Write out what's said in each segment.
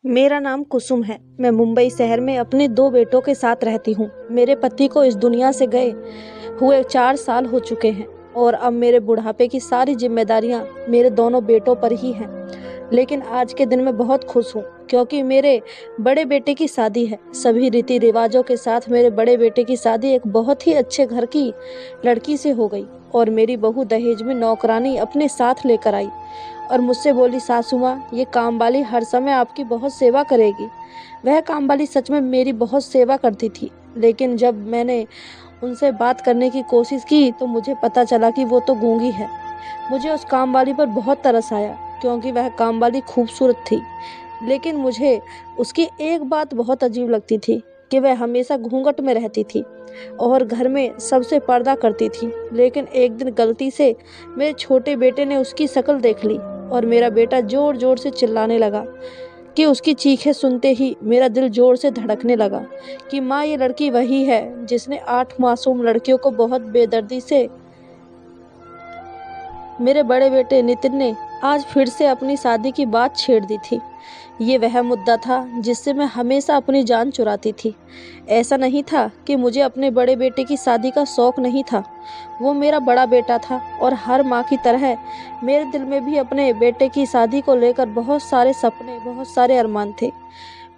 मेरा नाम कुसुम है। मैं मुंबई शहर में अपने 2 बेटों के साथ रहती हूँ। मेरे पति को इस दुनिया से गए हुए 4 साल हो चुके हैं और अब मेरे बुढ़ापे की सारी जिम्मेदारियाँ मेरे दोनों बेटों पर ही हैं। लेकिन आज के दिन मैं बहुत खुश हूँ क्योंकि मेरे बड़े बेटे की शादी है। सभी रीति रिवाजों के साथ मेरे बड़े बेटे की शादी एक बहुत ही अच्छे घर की लड़की से हो गई और मेरी बहू दहेज में नौकरानी अपने साथ लेकर आई और मुझसे बोली, सासू माँ, ये काम वाली हर समय आपकी बहुत सेवा करेगी। वह काम वाली सच में मेरी बहुत सेवा करती थी, लेकिन जब मैंने उनसे बात करने की कोशिश की तो मुझे पता चला कि वो तो गूंगी है। मुझे उस काम वाली पर बहुत तरस आया क्योंकि वह काम वाली खूबसूरत थी, लेकिन मुझे उसकी एक बात बहुत अजीब लगती थी कि वह हमेशा घूंघट में रहती थी और घर में सबसे पर्दा करती थी। लेकिन एक दिन गलती से मेरे छोटे बेटे ने उसकी शक्ल देख ली और मेरा बेटा जोर जोर से चिल्लाने लगा कि उसकी चीखें सुनते ही मेरा दिल जोर से धड़कने लगा कि माँ, ये लड़की वही है जिसने 8 मासूम लड़कियों को बहुत बेदर्दी से मेरे बड़े बेटे नितिन ने आज फिर से अपनी शादी की बात छेड़ दी थी। ये वह मुद्दा था जिससे मैं हमेशा अपनी जान चुराती थी। ऐसा नहीं था कि मुझे अपने बड़े बेटे की शादी का शौक नहीं था, वो मेरा बड़ा बेटा था और हर माँ की तरह मेरे दिल में भी अपने बेटे की शादी को लेकर बहुत सारे सपने, बहुत सारे अरमान थे।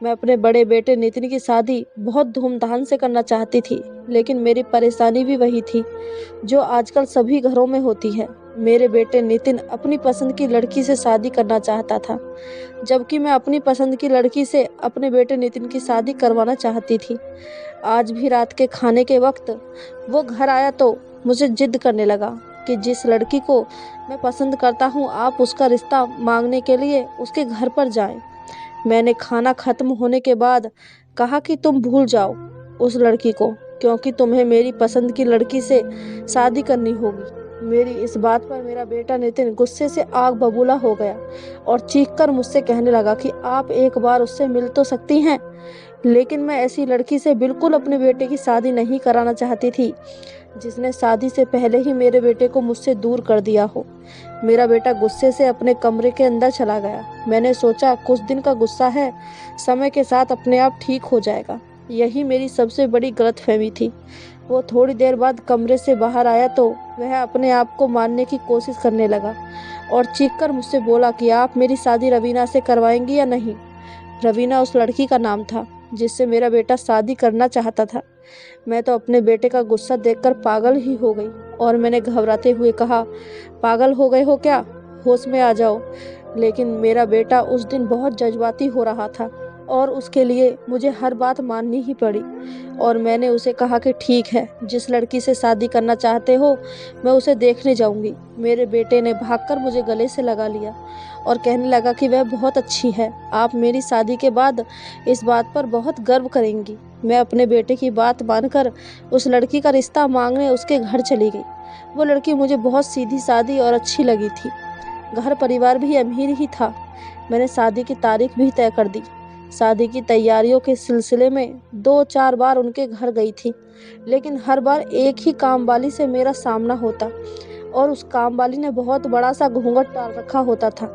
मैं अपने बड़े बेटे नितिन की शादी बहुत धूमधाम से करना चाहती थी, लेकिन मेरी परेशानी भी वही थी जो आजकल सभी घरों में होती है। मेरे बेटे नितिन अपनी पसंद की लड़की से शादी करना चाहता था, जबकि मैं अपनी पसंद की लड़की से अपने बेटे नितिन की शादी करवाना चाहती थी। आज भी रात के खाने के वक्त वो घर आया तो मुझे जिद करने लगा कि जिस लड़की को मैं पसंद करता हूँ, आप उसका रिश्ता मांगने के लिए उसके घर पर जाएं। मैंने खाना खत्म होने के बाद कहा कि तुम भूल जाओ उस लड़की को, क्योंकि तुम्हें मेरी पसंद की लड़की से शादी करनी होगी। मेरी इस बात पर मेरा बेटा नितिन गुस्से से आग बबूला हो गया और चीखकर मुझसे कहने लगा कि आप एक बार उससे मिल तो सकती हैं। लेकिन मैं ऐसी लड़की से बिल्कुल अपने बेटे की शादी नहीं कराना चाहती थी जिसने शादी से पहले ही मेरे बेटे को मुझसे दूर कर दिया हो। मेरा बेटा गुस्से से अपने कमरे के अंदर चला गया। मैंने सोचा कुछ दिन का गुस्सा है, समय के साथ अपने आप ठीक हो जाएगा। यही मेरी सबसे बड़ी गलतफहमी थी। वो थोड़ी देर बाद कमरे से बाहर आया तो वह अपने आप को मारने की कोशिश करने लगा और चीखकर मुझसे बोला कि आप मेरी शादी रवीना से करवाएंगी या नहीं। रवीना उस लड़की का नाम था जिससे मेरा बेटा शादी करना चाहता था। मैं तो अपने बेटे का गुस्सा देखकर पागल ही हो गई और मैंने घबराते हुए कहा, पागल हो गए हो क्या? होश में आ जाओ। लेकिन मेरा बेटा उस दिन बहुत जज्बाती हो रहा था और उसके लिए मुझे हर बात माननी ही पड़ी और मैंने उसे कहा कि ठीक है, जिस लड़की से शादी करना चाहते हो मैं उसे देखने जाऊंगी। मेरे बेटे ने भागकर मुझे गले से लगा लिया और कहने लगा कि वह बहुत अच्छी है, आप मेरी शादी के बाद इस बात पर बहुत गर्व करेंगी। मैं अपने बेटे की बात मानकर उस लड़की का रिश्ता मांगने उसके घर चली गई। वो लड़की मुझे बहुत सीधी सादी और अच्छी लगी थी। घर परिवार भी अमीर ही था। मैंने शादी की तारीख भी तय कर दी। शादी की तैयारियों के सिलसिले में 2-4 बार उनके घर गई थी, लेकिन हर बार एक ही काम वाली से मेरा सामना होता और उस काम वाली ने बहुत बड़ा सा घूंघट डाल रखा होता था।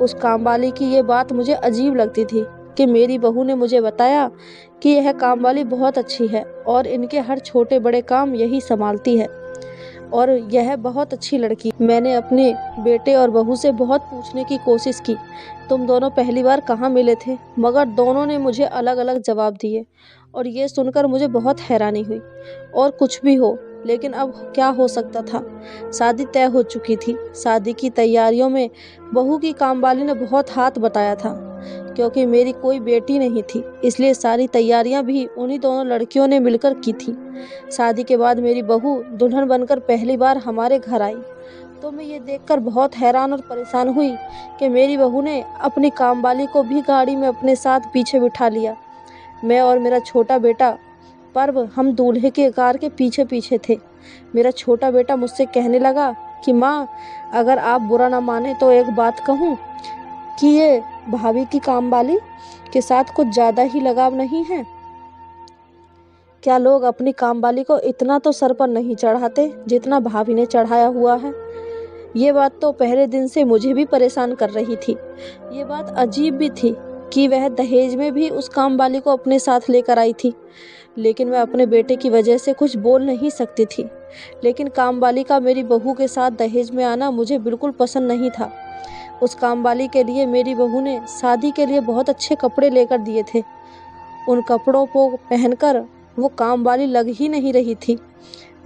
उस काम वाली की ये बात मुझे अजीब लगती थी कि मेरी बहू ने मुझे बताया कि यह काम वाली बहुत अच्छी है और इनके हर छोटे बड़े काम यही संभालती है और यह बहुत अच्छी लड़की। मैंने अपने बेटे और बहू से बहुत पूछने की कोशिश की, तुम दोनों पहली बार कहाँ मिले थे? मगर दोनों ने मुझे अलग अलग जवाब दिए और ये सुनकर मुझे बहुत हैरानी हुई। और कुछ भी हो, लेकिन अब क्या हो सकता था? शादी तय हो चुकी थी। शादी की तैयारियों में बहू की कामवाली ने बहुत हाथ बटाया था। क्योंकि मेरी कोई बेटी नहीं थी, इसलिए सारी तैयारियां भी उन्हीं दोनों लड़कियों ने मिलकर की थी। शादी के बाद मेरी बहू दुल्हन बनकर पहली बार हमारे घर आई तो मैं ये देखकर बहुत हैरान और परेशान हुई कि मेरी बहू ने अपनी कामवाली को भी गाड़ी में अपने साथ पीछे बिठा लिया। मैं और मेरा छोटा बेटा पर्व हम दूल्हे के कार के पीछे पीछे थे। मेरा छोटा बेटा मुझसे कहने लगा कि माँ, अगर आप बुरा ना माने तो एक बात कहूँ कि ये भाभी की कामवाली के साथ कुछ ज़्यादा ही लगाव नहीं है? क्या लोग अपनी कामवाली को इतना तो सर पर नहीं चढ़ाते जितना भाभी ने चढ़ाया हुआ है? ये बात तो पहले दिन से मुझे भी परेशान कर रही थी। ये बात अजीब भी थी कि वह दहेज में भी उस काम वाली को अपने साथ लेकर आई थी, लेकिन मैं अपने बेटे की वजह से कुछ बोल नहीं सकती थी। लेकिन काम वाली का मेरी बहू के साथ दहेज में आना मुझे बिल्कुल पसंद नहीं था। उस काम वाली के लिए मेरी बहू ने शादी के लिए बहुत अच्छे कपड़े लेकर दिए थे। उन कपड़ों को पहनकर वो काम वाली लग ही नहीं रही थी।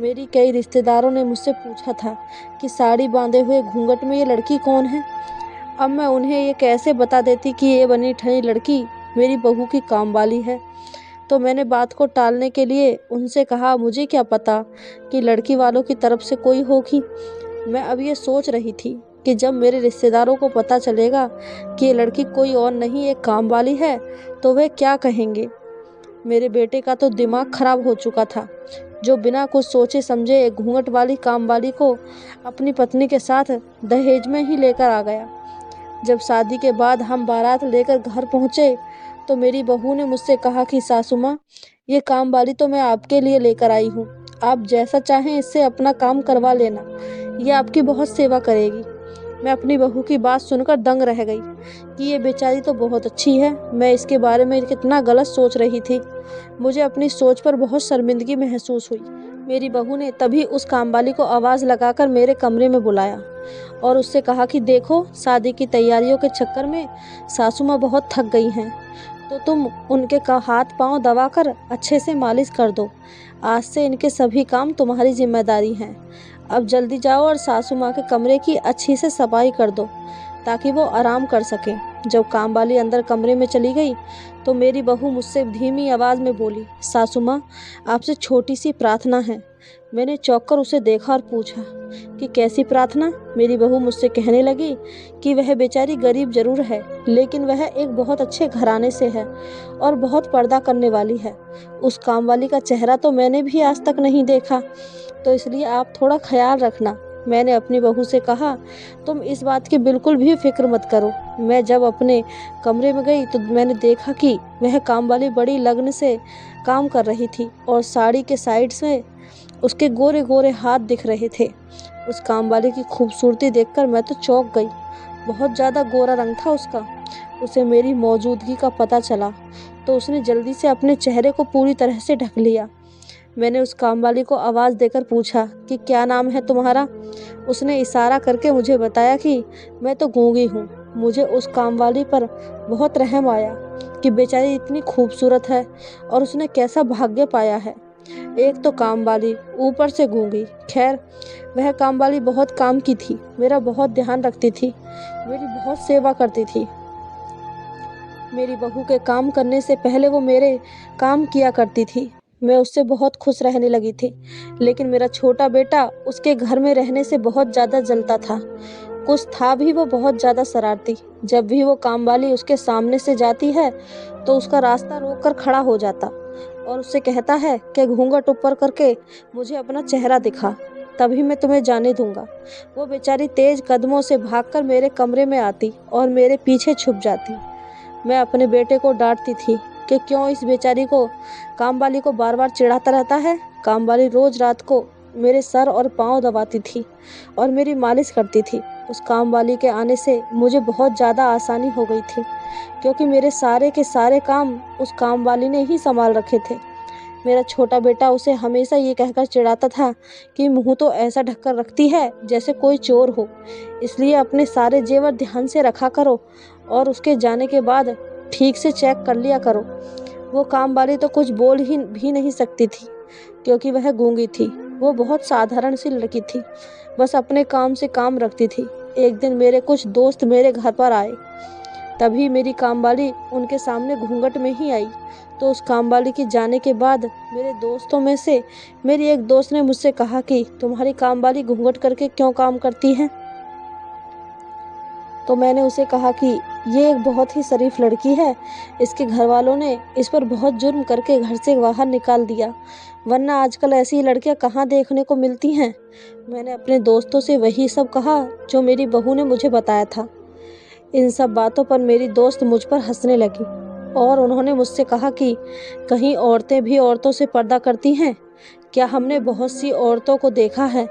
मेरी कई रिश्तेदारों ने मुझसे पूछा था कि साड़ी बांधे हुए घूंघट में ये लड़की कौन है। अब मैं उन्हें ये कैसे बता देती कि ये बनी ठनी लड़की मेरी बहू की काम वाली है। तो मैंने बात को टालने के लिए उनसे कहा, मुझे क्या पता कि लड़की वालों की तरफ से कोई होगी। मैं अब ये सोच रही थी कि जब मेरे रिश्तेदारों को पता चलेगा कि ये लड़की कोई और नहीं एक काम वाली है तो वे क्या कहेंगे। मेरे बेटे का तो दिमाग खराब हो चुका था, जो बिना कुछ सोचे समझे एक घूंघट वाली काम वाली को अपनी पत्नी के साथ दहेज में ही लेकर आ गया। जब शादी के बाद हम बारात लेकर घर पहुँचे तो मेरी बहू ने मुझसे कहा कि सासू माँ, ये काम वाली तो मैं आपके लिए लेकर आई हूँ, आप जैसा चाहें इससे अपना काम करवा लेना, ये आपकी बहुत सेवा करेगी। मैं अपनी बहू की बात सुनकर दंग रह गई कि ये बेचारी तो बहुत अच्छी है। मैं इसके बारे में कितना गलत सोच रही थी। मुझे अपनी सोच पर बहुत शर्मिंदगी महसूस हुई। मेरी बहू ने तभी उस कामवाली को आवाज़ लगाकर मेरे कमरे में बुलाया और उससे कहा कि देखो, शादी की तैयारियों के चक्कर में सासू माँ बहुत थक गई हैं, तो तुम उनके हाथ पांव दबाकर अच्छे से मालिश कर दो। आज से इनके सभी काम तुम्हारी जिम्मेदारी हैं। अब जल्दी जाओ और सासू माँ के कमरे की अच्छी से सफाई कर दो ताकि वो आराम कर सकें। जब काम वाली अंदर कमरे में चली गई तो मेरी बहू मुझसे धीमी आवाज़ में बोली, सासू माँ, आपसे छोटी सी प्रार्थना है। मैंने चौंक कर उसे देखा और पूछा कि कैसी प्रार्थना। मेरी बहू मुझसे कहने लगी कि वह बेचारी गरीब जरूर है, लेकिन वह एक बहुत अच्छे घराने से है और बहुत पर्दा करने वाली है। उस काम वाली का चेहरा तो मैंने भी आज तक नहीं देखा, तो इसलिए आप थोड़ा ख्याल रखना। मैंने अपनी बहू से कहा, तुम इस बात की बिल्कुल भी फिक्र मत करो। मैं जब अपने कमरे में गई तो मैंने देखा कि वह काम वाली बड़ी लगन से काम कर रही थी और साड़ी के साइड से उसके गोरे गोरे हाथ दिख रहे थे। उस काम वाली की खूबसूरती देखकर मैं तो चौंक गई। बहुत ज़्यादा गोरा रंग था उसका। उसे मेरी मौजूदगी का पता चला तो उसने जल्दी से अपने चेहरे को पूरी तरह से ढक लिया। मैंने उस कामवाली को आवाज़ देकर पूछा कि क्या नाम है तुम्हारा। उसने इशारा करके मुझे बताया कि मैं तो गूंगी हूँ। मुझे उस कामवाली पर बहुत रहम आया कि बेचारी इतनी खूबसूरत है और उसने कैसा भाग्य पाया है। एक तो कामवाली, ऊपर से गूंगी। खैर, वह कामवाली बहुत काम की थी, मेरा बहुत ध्यान रखती थी, मेरी बहुत सेवा करती थी। मेरी बहू के काम करने से पहले वो मेरे काम किया करती थी। मैं उससे बहुत खुश रहने लगी थी, लेकिन मेरा छोटा बेटा उसके घर में रहने से बहुत ज़्यादा जलता था। कुछ था भी वो बहुत ज़्यादा शरारती। जब भी वो कामवाली उसके सामने से जाती है तो उसका रास्ता रोक कर खड़ा हो जाता और उससे कहता है कि घूंघट ऊपर करके मुझे अपना चेहरा दिखा, तभी मैं तुम्हें जाने दूंगा। वो बेचारी तेज कदमों से भागकर मेरे कमरे में आती और मेरे पीछे छुप जाती। मैं अपने बेटे को डांटती थी कि क्यों इस बेचारी को, कामवाली को बार बार चिढ़ाता रहता है। कामवाली रोज रात को मेरे सर और पाँव दबाती थी और मेरी मालिश करती थी। उस कामवाली के आने से मुझे बहुत ज़्यादा आसानी हो गई थी, क्योंकि मेरे सारे के सारे काम उस कामवाली ने ही संभाल रखे थे। मेरा छोटा बेटा उसे हमेशा ये कहकर चिढ़ाता था कि मुँह तो ऐसा ढककर रखती है जैसे कोई चोर हो, इसलिए अपने सारे जेवर ध्यान से रखा करो और उसके जाने के बाद ठीक से चेक कर लिया करो। वो कामवाली तो कुछ बोल ही भी नहीं सकती थी, क्योंकि वह गूंगी थी। वो बहुत साधारण सी लड़की थी, बस अपने काम से काम रखती थी। एक दिन मेरे कुछ दोस्त मेरे घर पर आए, तभी मेरी कामवाली उनके सामने घूंघट में ही आई। तो उस कामवाली के जाने के बाद मेरे दोस्तों में से मेरी एक दोस्त ने मुझसे कहा कि तुम्हारी कामवाली घूंघट करके क्यों काम करती है। तो मैंने उसे कहा कि ये एक बहुत ही शरीफ लड़की है, इसके घर वालों ने इस पर बहुत जुर्म करके घर से बाहर निकाल दिया, वरना आजकल ऐसी लड़कियां कहाँ देखने को मिलती हैं। मैंने अपने दोस्तों से वही सब कहा जो मेरी बहू ने मुझे बताया था। इन सब बातों पर मेरी दोस्त मुझ पर हंसने लगी और उन्होंने मुझसे कहा कि कहीं औरतें भी औरतों से पर्दा करती हैं क्या। हमने बहुत सी औरतों को देखा है,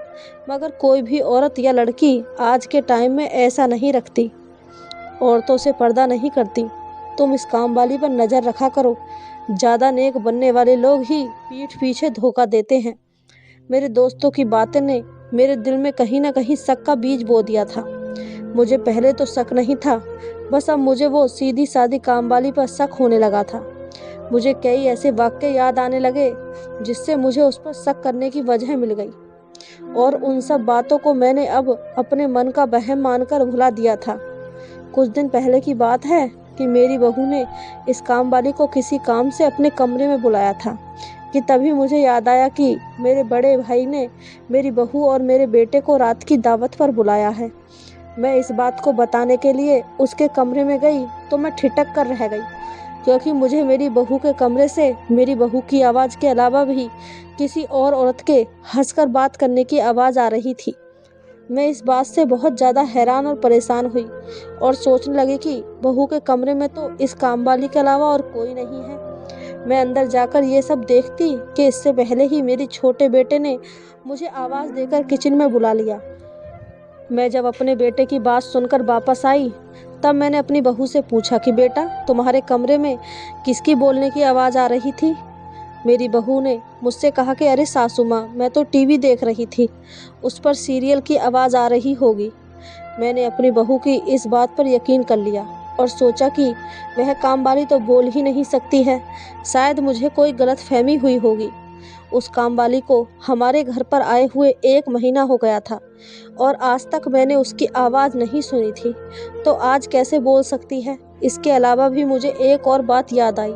मगर कोई भी औरत या लड़की आज के टाइम में ऐसा नहीं रखती, औरतों से पर्दा नहीं करती। तुम इस काम वाली पर नज़र रखा करो। ज़्यादा नेक बनने वाले लोग ही पीठ पीछे धोखा देते हैं। मेरे दोस्तों की बातें ने मेरे दिल में कहीं ना कहीं शक का बीज बो दिया था। मुझे पहले तो शक नहीं था, बस अब मुझे वो सीधी सादी काम वाली पर शक होने लगा था। मुझे कई ऐसे वाक्य याद आने लगे जिससे मुझे उस पर शक करने की वजह मिल गई, और उन सब बातों को मैंने अब अपने मन का वहम मानकर भुला दिया था। कुछ दिन पहले की बात है कि मेरी बहू ने इस काम वाली को किसी काम से अपने कमरे में बुलाया था कि तभी मुझे याद आया कि मेरे बड़े भाई ने मेरी बहू और मेरे बेटे को रात की दावत पर बुलाया है। मैं इस बात को बताने के लिए उसके कमरे में गई तो मैं ठिठक कर रह गई, क्योंकि मुझे मेरी बहू के कमरे से मेरी बहू की आवाज़ के अलावा भी किसी और औरत के हंसकर बात करने की आवाज़ आ रही थी। मैं इस बात से बहुत ज़्यादा हैरान और परेशान हुई और सोचने लगी कि बहू के कमरे में तो इस काम वाली के अलावा और कोई नहीं है। मैं अंदर जाकर ये सब देखती कि इससे पहले ही मेरे छोटे बेटे ने मुझे आवाज़ देकर किचन में बुला लिया। मैं जब अपने बेटे की बात सुनकर वापस आई तब मैंने अपनी बहू से पूछा कि बेटा, तुम्हारे कमरे में किसकी बोलने की आवाज़ आ रही थी? मेरी बहू ने मुझसे कहा कि अरे सासू माँ, मैं तो टीवी देख रही थी, उस पर सीरियल की आवाज़ आ रही होगी। मैंने अपनी बहू की इस बात पर यकीन कर लिया और सोचा कि वह कामवाली तो बोल ही नहीं सकती है, शायद मुझे कोई गलतफहमी हुई होगी। उस कामवाली को हमारे घर पर आए हुए 1 महीना हो गया था और आज तक मैंने उसकी आवाज़ नहीं सुनी थी, तो आज कैसे बोल सकती है? इसके अलावा भी मुझे एक और बात याद आई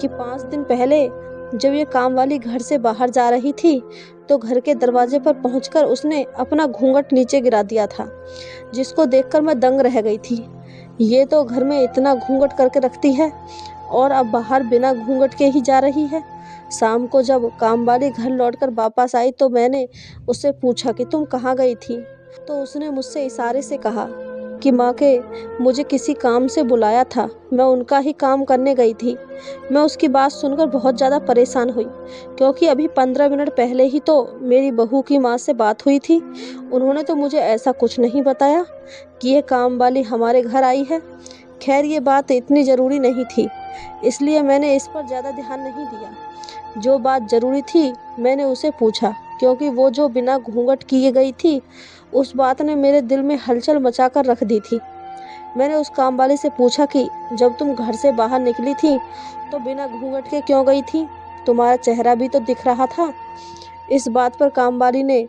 कि 5 दिन पहले जब ये कामवाली घर से बाहर जा रही थी तो घर के दरवाजे पर पहुंचकर उसने अपना घूंघट नीचे गिरा दिया था, जिसको देखकर मैं दंग रह गई थी। ये तो घर में इतना घूंघट करके रखती है और अब बाहर बिना घूंघट के ही जा रही है। शाम को जब कामवाली घर लौटकर वापस आई तो मैंने उससे पूछा कि तुम कहाँ गई थी? तो उसने मुझसे इशारे से कहा कि माँ के मुझे किसी काम से बुलाया था, मैं उनका ही काम करने गई थी। मैं उसकी बात सुनकर बहुत ज़्यादा परेशान हुई, क्योंकि अभी 15 मिनट पहले ही तो मेरी बहू की माँ से बात हुई थी। उन्होंने तो मुझे ऐसा कुछ नहीं बताया कि ये काम वाली हमारे घर आई है। खैर, ये बात इतनी ज़रूरी नहीं थी, इसलिए मैंने इस पर ज़्यादा ध्यान नहीं दिया। जो बात ज़रूरी थी मैंने उसे पूछा, क्योंकि वो जो बिना घूंघट किए गई थी उस बात ने मेरे दिल में हलचल मचा कर रख दी थी। मैंने उस कामवाली से पूछा कि जब तुम घर से बाहर निकली थी तो बिना घूंघट के क्यों गई थी? तुम्हारा चेहरा भी तो दिख रहा था। इस बात पर कामवाली ने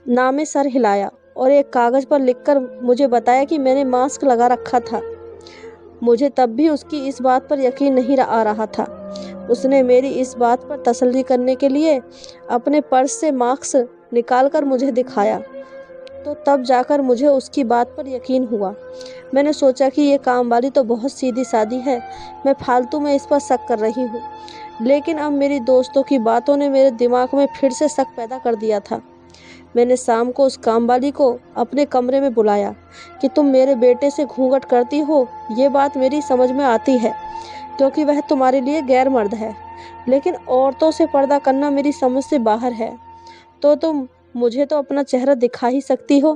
ना में सर हिलाया और एक कागज़ पर लिखकर मुझे बताया कि मैंने मास्क लगा रखा था। मुझे तब भी उसकी इस बात पर यकीन नहीं आ रहा था। उसने मेरी इस बात पर तसल्ली करने के लिए अपने पर्स से मास्क निकालकर मुझे दिखाया, तो तब जाकर मुझे उसकी बात पर यकीन हुआ। मैंने सोचा कि ये कामवाली तो बहुत सीधी सादी है, मैं फालतू में इस पर शक कर रही हूँ। लेकिन अब मेरी दोस्तों की बातों ने मेरे दिमाग में फिर से शक पैदा कर दिया था। मैंने शाम को उस कामवाली को अपने कमरे में बुलाया कि तुम मेरे बेटे से घूंघट करती हो, ये बात मेरी समझ में आती है, क्योंकि वह तुम्हारे लिए गैर मर्द है, लेकिन औरतों से पर्दा करना मेरी समझ से बाहर है, तो तुम मुझे तो अपना चेहरा दिखा ही सकती हो।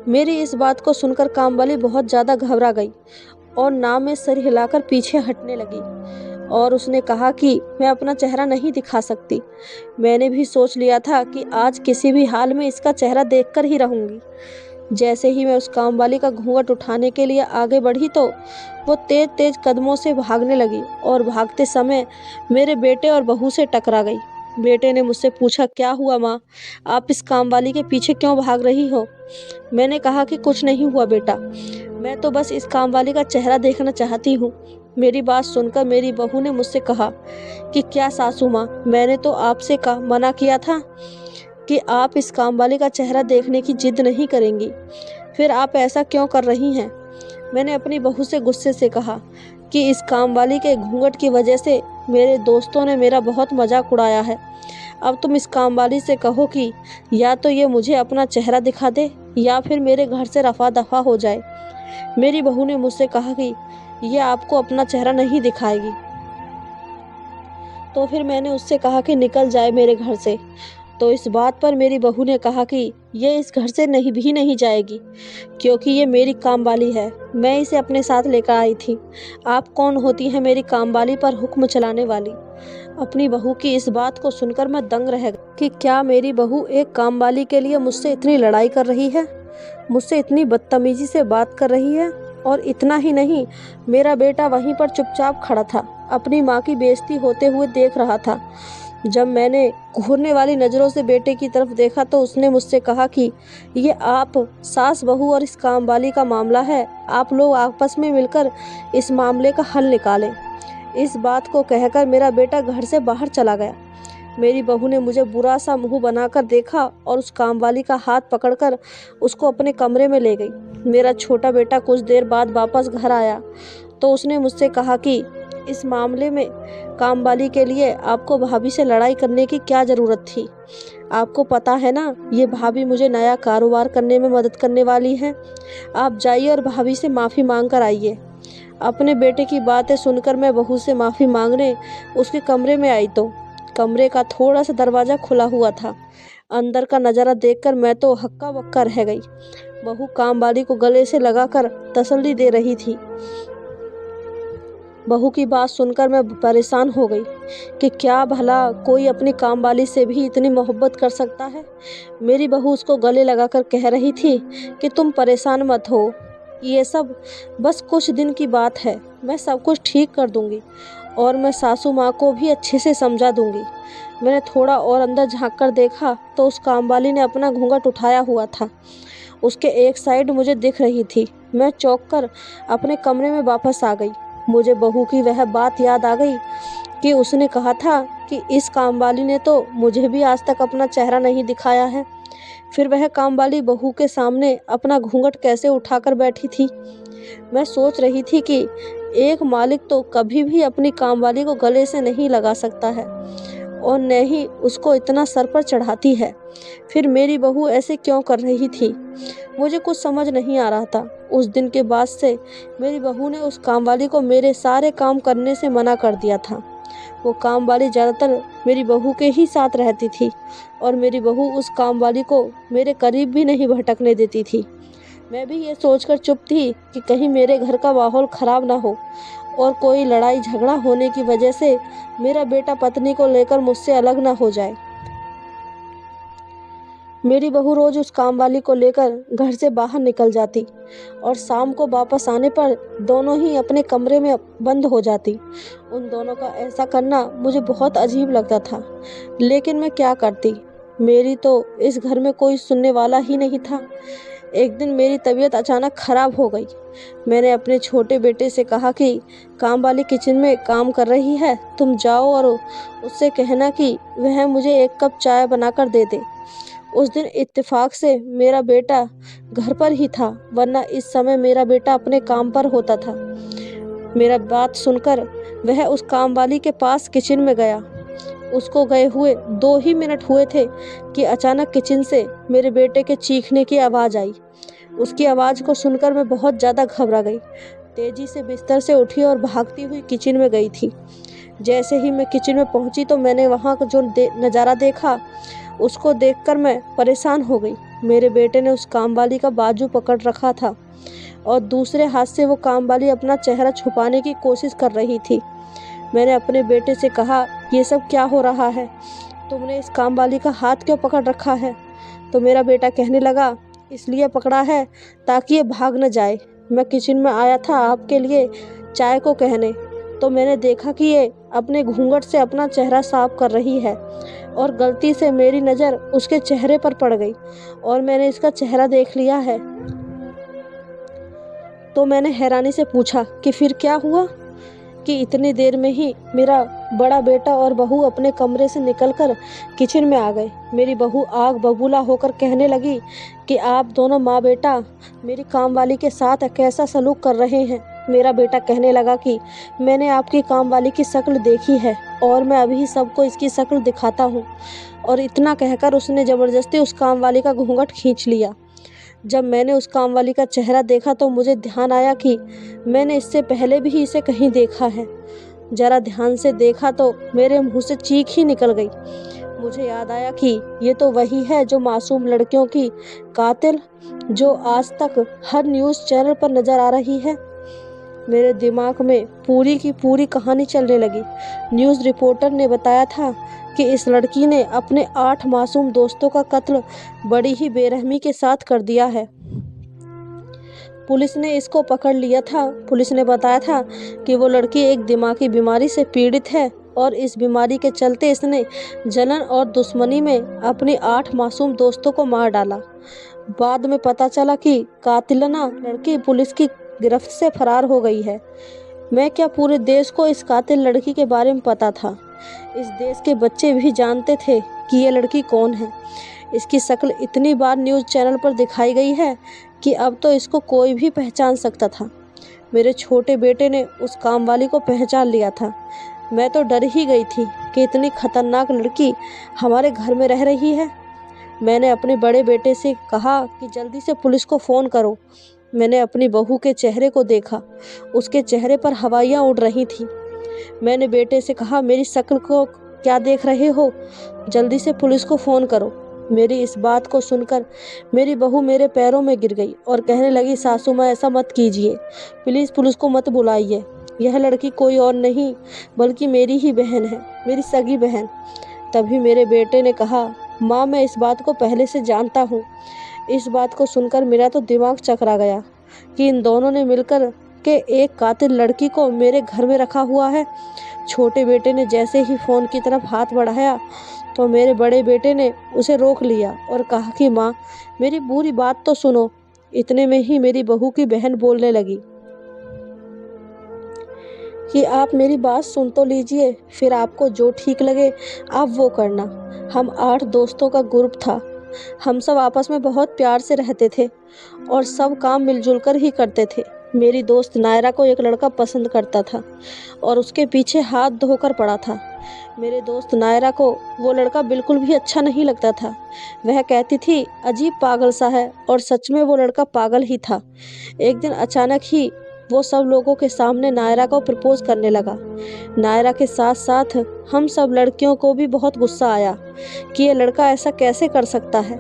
मेरी इस बात को सुनकर कामवाली बहुत ज़्यादा घबरा गई और ना में सर हिलाकर पीछे हटने लगी और उसने कहा कि मैं अपना चेहरा नहीं दिखा सकती। मैंने भी सोच लिया था कि आज किसी भी हाल में इसका चेहरा देखकर ही रहूँगी। जैसे ही मैं उस कामवाली का घूंघट उठाने के लिए आगे बढ़ी तो वो तेज तेज कदमों से भागने लगी और भागते समय मेरे बेटे और बहू से टकरा गई। बेटे ने मुझसे पूछा, क्या हुआ माँ, आप इस कामवाली के पीछे क्यों भाग रही हो? मैंने कहा कि कुछ नहीं हुआ बेटा, मैं तो बस इस कामवाली का चेहरा देखना चाहती हूँ। मेरी बात सुनकर मेरी बहू ने मुझसे कहा कि क्या सासू माँ, मैंने तो आपसे मना किया था कि आप इस कामवाली का चेहरा देखने की जिद नहीं करेंगी, फिर आप ऐसा क्यों कर रही हैं? मैंने अपनी बहू से गुस्से से कहा कि इस कामवाली के घूंघट की वजह से मेरे दोस्तों ने मेरा बहुत मजाक उड़ाया है। अब तुम इस कामवाली से कहो कि या तो ये मुझे अपना चेहरा दिखा दे या फिर मेरे घर से रफा दफा हो जाए। मेरी बहू ने मुझसे कहा कि ये आपको अपना चेहरा नहीं दिखाएगी। तो फिर मैंने उससे कहा कि निकल जाए मेरे घर से तो इस बात पर मेरी बहू ने कहा कि ये इस घर से नहीं जाएगी, क्योंकि ये मेरी कामवाली है, मैं इसे अपने साथ लेकर आई थी। आप कौन होती हैं मेरी कामवाली पर हुक्म चलाने वाली? अपनी बहू की इस बात को सुनकर मैं दंग रह गई कि क्या मेरी बहू एक कामवाली के लिए मुझसे इतनी लड़ाई कर रही है, मुझसे इतनी बदतमीजी से बात कर रही है। और इतना ही नहीं, मेरा बेटा वहीं पर चुपचाप खड़ा था, अपनी माँ की बेइज्जती होते हुए देख रहा था। जब मैंने घूरने वाली नज़रों से बेटे की तरफ देखा तो उसने मुझसे कहा कि ये आप सास बहू और इस कामवाली का मामला है, आप लोग आपस में मिलकर इस मामले का हल निकालें। इस बात को कहकर मेरा बेटा घर से बाहर चला गया। मेरी बहू ने मुझे बुरा सा मुंह बनाकर देखा और उस कामवाली का हाथ पकड़कर उसको अपने कमरे में ले गई। मेरा छोटा बेटा कुछ देर बाद वापस घर आया तो उसने मुझसे कहा कि इस मामले में कामवाली के लिए आपको भाभी से लड़ाई करने की क्या ज़रूरत थी? आपको पता है ना, ये भाभी मुझे नया कारोबार करने में मदद करने वाली है। आप जाइए और भाभी से माफ़ी मांग कर आइए। अपने बेटे की बातें सुनकर मैं बहू से माफ़ी मांगने उसके कमरे में आई तो कमरे का थोड़ा सा दरवाज़ा खुला हुआ था। अंदर का नज़ारा देखकर मैं तो हक्का बक्का रह गई। बहू कामवाली को गले से लगाकर तसल्ली दे रही थी। बहू की बात सुनकर मैं परेशान हो गई कि क्या भला कोई अपनी कामवाली से भी इतनी मोहब्बत कर सकता है। मेरी बहू उसको गले लगाकर कह रही थी कि तुम परेशान मत हो, ये सब बस कुछ दिन की बात है, मैं सब कुछ ठीक कर दूंगी और मैं सासू माँ को भी अच्छे से समझा दूंगी। मैंने थोड़ा और अंदर झांक कर देखा तो उस कामवाली ने अपना घूंघट उठाया हुआ था। उसके एक साइड मुझे दिख रही थी। मैं चौंक कर अपने कमरे में वापस आ गई। मुझे बहू की वह बात याद आ गई कि उसने कहा था कि इस कामवाली ने तो मुझे भी आज तक अपना चेहरा नहीं दिखाया है। फिर वह कामवाली बहू के सामने अपना घूंघट कैसे उठाकर बैठी थी। मैं सोच रही थी कि एक मालिक तो कभी भी अपनी कामवाली को गले से नहीं लगा सकता है और न ही उसको इतना सर पर चढ़ाती है। फिर मेरी बहू ऐसे क्यों कर रही थी, मुझे कुछ समझ नहीं आ रहा था। उस दिन के बाद से मेरी बहू ने उस कामवाली को मेरे सारे काम करने से मना कर दिया था। वो कामवाली ज़्यादातर मेरी बहू के ही साथ रहती थी और मेरी बहू उस कामवाली को मेरे करीब भी नहीं भटकने देती थी। मैं भी ये सोचकर चुप थी कि कहीं मेरे घर का माहौल ख़राब ना हो और कोई लड़ाई झगड़ा होने की वजह से मेरा बेटा पत्नी को लेकर मुझसे अलग ना हो जाए। मेरी बहू रोज उस कामवाली को लेकर घर से बाहर निकल जाती और शाम को वापस आने पर दोनों ही अपने कमरे में बंद हो जाती। उन दोनों का ऐसा करना मुझे बहुत अजीब लगता था, लेकिन मैं क्या करती, मेरी तो इस घर में कोई सुनने वाला ही नहीं था। एक दिन मेरी तबीयत अचानक ख़राब हो गई। मैंने अपने छोटे बेटे से कहा कि कामवाली किचन में काम कर रही है, तुम जाओ और उससे कहना कि वह मुझे एक कप चाय बनाकर दे दे। उस दिन इत्तेफाक से मेरा बेटा घर पर ही था, वरना इस समय मेरा बेटा अपने काम पर होता था। मेरा बात सुनकर वह उस कामवाली के पास किचन में गया। उसको गए हुए 2 ही मिनट हुए थे कि अचानक किचन से मेरे बेटे के चीखने की आवाज़ आई। उसकी आवाज़ को सुनकर मैं बहुत ज़्यादा घबरा गई। तेज़ी से बिस्तर से उठी और भागती हुई किचन में गई थी। जैसे ही मैं किचन में पहुंची तो मैंने वहां का जो नज़ारा देखा, उसको देखकर मैं परेशान हो गई। मेरे बेटे ने उस कामवाली का बाजू पकड़ रखा था और दूसरे हाथ से वो कामवाली अपना चेहरा छुपाने की कोशिश कर रही थी। मैंने अपने बेटे से कहा, ये सब क्या हो रहा है, तुमने इस कामवाली का हाथ क्यों पकड़ रखा है? तो मेरा बेटा कहने लगा, इसलिए पकड़ा है ताकि ये भाग न जाए। मैं किचन में आया था आपके लिए चाय को कहने, तो मैंने देखा कि ये अपने घूंघट से अपना चेहरा साफ कर रही है और गलती से मेरी नज़र उसके चेहरे पर पड़ गई और मैंने इसका चेहरा देख लिया है। तो मैंने हैरानी से पूछा कि फिर क्या हुआ, कि इतनी देर में ही मेरा बड़ा बेटा और बहू अपने कमरे से निकलकर किचन में आ गए। मेरी बहू आग बबूला होकर कहने लगी कि आप दोनों माँ बेटा मेरी कामवाली के साथ कैसा सलूक कर रहे हैं। मेरा बेटा कहने लगा कि मैंने आपकी कामवाली की शक्ल देखी है और मैं अभी सबको इसकी शक्ल दिखाता हूँ। और इतना कहकर उसने ज़बरदस्ती उस कामवाली का घूंघट खींच लिया। जब मैंने उस कामवाली का चेहरा देखा तो मुझे ध्यान आया कि मैंने इससे पहले भी इसे कहीं देखा है। ज़रा ध्यान से देखा तो मेरे मुंह से चीख ही निकल गई। मुझे याद आया कि ये तो वही है जो मासूम लड़कियों की कातिल जो आज तक हर न्यूज़ चैनल पर नज़र आ रही है। मेरे दिमाग में पूरी की पूरी कहानी चलने लगी। न्यूज़ रिपोर्टर ने बताया था कि इस लड़की ने अपने 8 मासूम दोस्तों का कत्ल बड़ी ही बेरहमी के साथ कर दिया है। पुलिस ने इसको पकड़ लिया था। पुलिस ने बताया था कि वो लड़की एक दिमागी बीमारी से पीड़ित है और इस बीमारी के चलते इसने जलन और दुश्मनी में अपने 8 मासूम दोस्तों को मार डाला। बाद में पता चला कि कातिलाना लड़की पुलिस की गिरफ्त से फरार हो गई है। मैं क्या, पूरे देश को इस कातिल लड़की के बारे में पता था। इस देश के बच्चे भी जानते थे कि ये लड़की कौन है। इसकी शक्ल इतनी बार न्यूज़ चैनल पर दिखाई गई है कि अब तो इसको कोई भी पहचान सकता था। मेरे छोटे बेटे ने उस कामवाली को पहचान लिया था। मैं तो डर ही गई थी कि इतनी खतरनाक लड़की हमारे घर में रह रही है। मैंने अपने बड़े बेटे से कहा कि जल्दी से पुलिस को फ़ोन करो। मैंने अपनी बहू के चेहरे को देखा, उसके चेहरे पर हवाइयाँ उड़ रही थीं। मैंने बेटे से कहा, मेरी शक्ल को क्या देख रहे हो, जल्दी से पुलिस को फ़ोन करो। मेरी इस बात को सुनकर मेरी बहू मेरे पैरों में गिर गई और कहने लगी, सासू माँ ऐसा मत कीजिए, प्लीज़ पुलिस को मत बुलाइए। यह लड़की कोई और नहीं बल्कि मेरी ही बहन है, मेरी सगी बहन। तभी मेरे बेटे ने कहा, माँ मैं इस बात को पहले से जानता हूँ। इस बात को सुनकर मेरा तो दिमाग चकरा गया कि इन दोनों ने मिलकर के एक कातिल लड़की को मेरे घर में रखा हुआ है। छोटे बेटे ने जैसे ही फ़ोन की तरफ हाथ बढ़ाया तो मेरे बड़े बेटे ने उसे रोक लिया और कहा कि माँ मेरी पूरी बात तो सुनो। इतने में ही मेरी बहू की बहन बोलने लगी कि आप मेरी बात सुन तो लीजिए, फिर आपको जो ठीक लगे आप वो करना। हम 8 दोस्तों का ग्रुप था। हम सब आपस में बहुत प्यार से रहते थे और सब काम मिलजुल कर ही करते थे। मेरी दोस्त नायरा को एक लड़का पसंद करता था और उसके पीछे हाथ धोकर पड़ा था। मेरे दोस्त नायरा को वो लड़का बिल्कुल भी अच्छा नहीं लगता था। वह कहती थी अजीब पागल सा है, और सच में वो लड़का पागल ही था। एक दिन अचानक ही वो सब लोगों के सामने नायरा को प्रपोज करने लगा। नायरा के साथ साथ हम सब लड़कियों को भी बहुत गुस्सा आया कि ये लड़का ऐसा कैसे कर सकता है।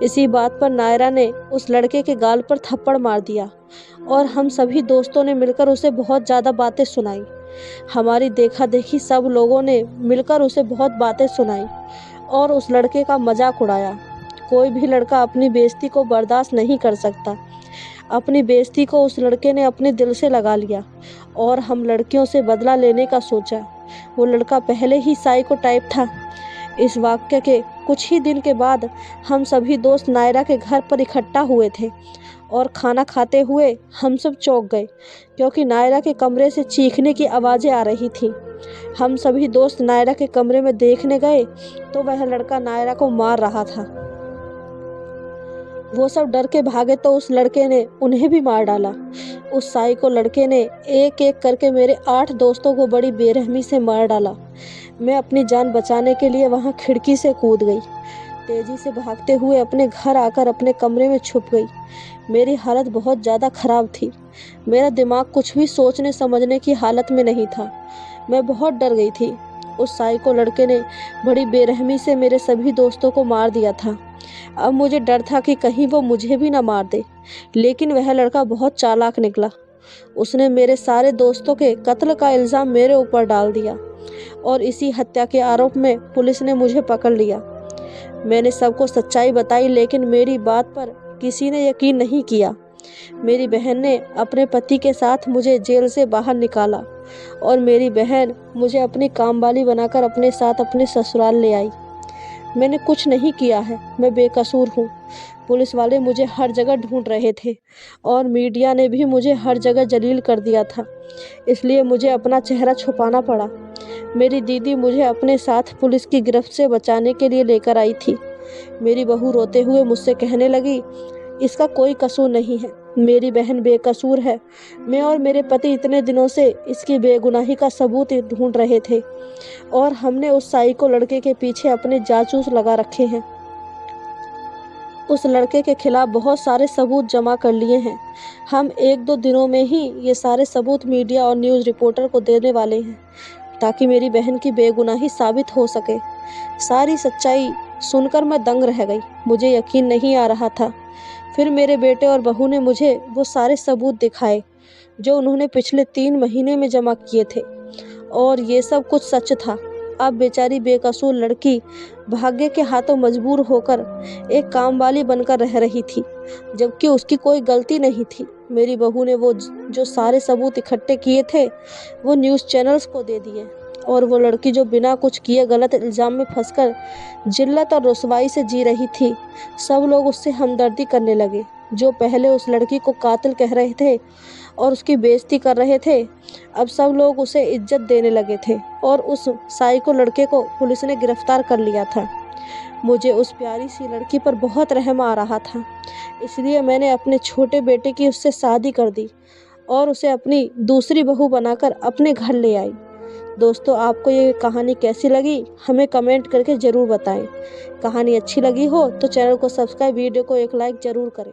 इसी बात पर नायरा ने उस लड़के के गाल पर थप्पड़ मार दिया और हम सभी दोस्तों ने मिलकर उसे बहुत ज़्यादा बातें सुनाई। हमारी देखा देखी सब लोगों ने मिलकर उसे बहुत बातें सुनाई और उस लड़के का मजाक उड़ाया। कोई भी लड़का अपनी बेइज्जती को बर्दाश्त नहीं कर सकता। अपनी बेइज्जती को उस लड़के ने अपने दिल से लगा लिया और हम लड़कियों से बदला लेने का सोचा। वो लड़का पहले ही साइको टाइप था। इस वाक़ये के कुछ ही दिन के बाद हम सभी दोस्त नायरा के घर पर इकट्ठा हुए थे और खाना खाते हुए हम सब चौंक गए क्योंकि नायरा के कमरे से चीखने की आवाज़ें आ रही थीं। हम सभी दोस्त नायरा के कमरे में देखने गए तो वह लड़का नायरा को मार रहा था। वो सब डर के भागे तो उस लड़के ने उन्हें भी मार डाला। उस साइको लड़के ने एक एक करके मेरे 8 दोस्तों को बड़ी बेरहमी से मार डाला। मैं अपनी जान बचाने के लिए वहां खिड़की से कूद गई। तेजी से भागते हुए अपने घर आकर अपने कमरे में छुप गई। मेरी हालत बहुत ज़्यादा ख़राब थी। मेरा दिमाग कुछ भी सोचने समझने की हालत में नहीं था। मैं बहुत डर गई थी। उस साइको लड़के ने बड़ी बेरहमी से मेरे सभी दोस्तों को मार दिया था। अब मुझे डर था कि कहीं वो मुझे भी ना मार दे, लेकिन वह लड़का बहुत चालाक निकला। उसने मेरे सारे दोस्तों के कत्ल का इल्ज़ाम मेरे ऊपर डाल दिया और इसी हत्या के आरोप में पुलिस ने मुझे पकड़ लिया। मैंने सबको सच्चाई बताई, लेकिन मेरी बात पर किसी ने यकीन नहीं किया। मेरी बहन ने अपने पति के साथ मुझे जेल से बाहर निकाला और मेरी बहन मुझे अपनी कामवाली बनाकर अपने साथ अपने ससुराल ले आई। मैंने कुछ नहीं किया है, मैं बेकसूर हूँ। पुलिस वाले मुझे हर जगह ढूंढ रहे थे और मीडिया ने भी मुझे हर जगह जलील कर दिया था, इसलिए मुझे अपना चेहरा छुपाना पड़ा। मेरी दीदी मुझे अपने साथ पुलिस की गिरफ्त से बचाने के लिए लेकर आई थी। मेरी बहू रोते हुए मुझसे कहने लगी, इसका कोई कसूर नहीं है, मेरी बहन बेकसूर है। मैं और मेरे पति इतने दिनों से इसकी बेगुनाही का सबूत ढूंढ रहे थे और हमने उस साइको लड़के के पीछे अपने जासूस लगा रखे हैं। उस लड़के के खिलाफ बहुत सारे सबूत जमा कर लिए हैं। हम 1-2 दिनों में ही ये सारे सबूत मीडिया और न्यूज़ रिपोर्टर को देने वाले हैं ताकि मेरी बहन की बेगुनाही साबित हो सके। सारी सच्चाई सुनकर मैं दंग रह गई। मुझे यकीन नहीं आ रहा था। फिर मेरे बेटे और बहू ने मुझे वो सारे सबूत दिखाए जो उन्होंने पिछले 3 महीने में जमा किए थे, और ये सब कुछ सच था। अब बेचारी बेकसूर लड़की भाग्य के हाथों मजबूर होकर एक कामवाली बनकर रह रही थी, जबकि उसकी कोई गलती नहीं थी। मेरी बहू ने वो जो सारे सबूत इकट्ठे किए थे वो न्यूज़ चैनल्स को दे दिए, और वो लड़की जो बिना कुछ किए गलत इल्ज़ाम में फंसकर जिल्लत और रुसवाई से जी रही थी, सब लोग उससे हमदर्दी करने लगे। जो पहले उस लड़की को कातिल कह रहे थे और उसकी बेइज्जती कर रहे थे, अब सब लोग उसे इज्जत देने लगे थे, और उस साइको लड़के को पुलिस ने गिरफ्तार कर लिया था। मुझे उस प्यारी सी लड़की पर बहुत रहम आ रहा था, इसलिए मैंने अपने छोटे बेटे की उससे शादी कर दी और उसे अपनी दूसरी बहू बनाकर अपने घर ले आई। दोस्तों, आपको ये कहानी कैसी लगी हमें कमेंट करके ज़रूर बताएं। कहानी अच्छी लगी हो तो चैनल को सब्सक्राइब, वीडियो को एक लाइक ज़रूर करें।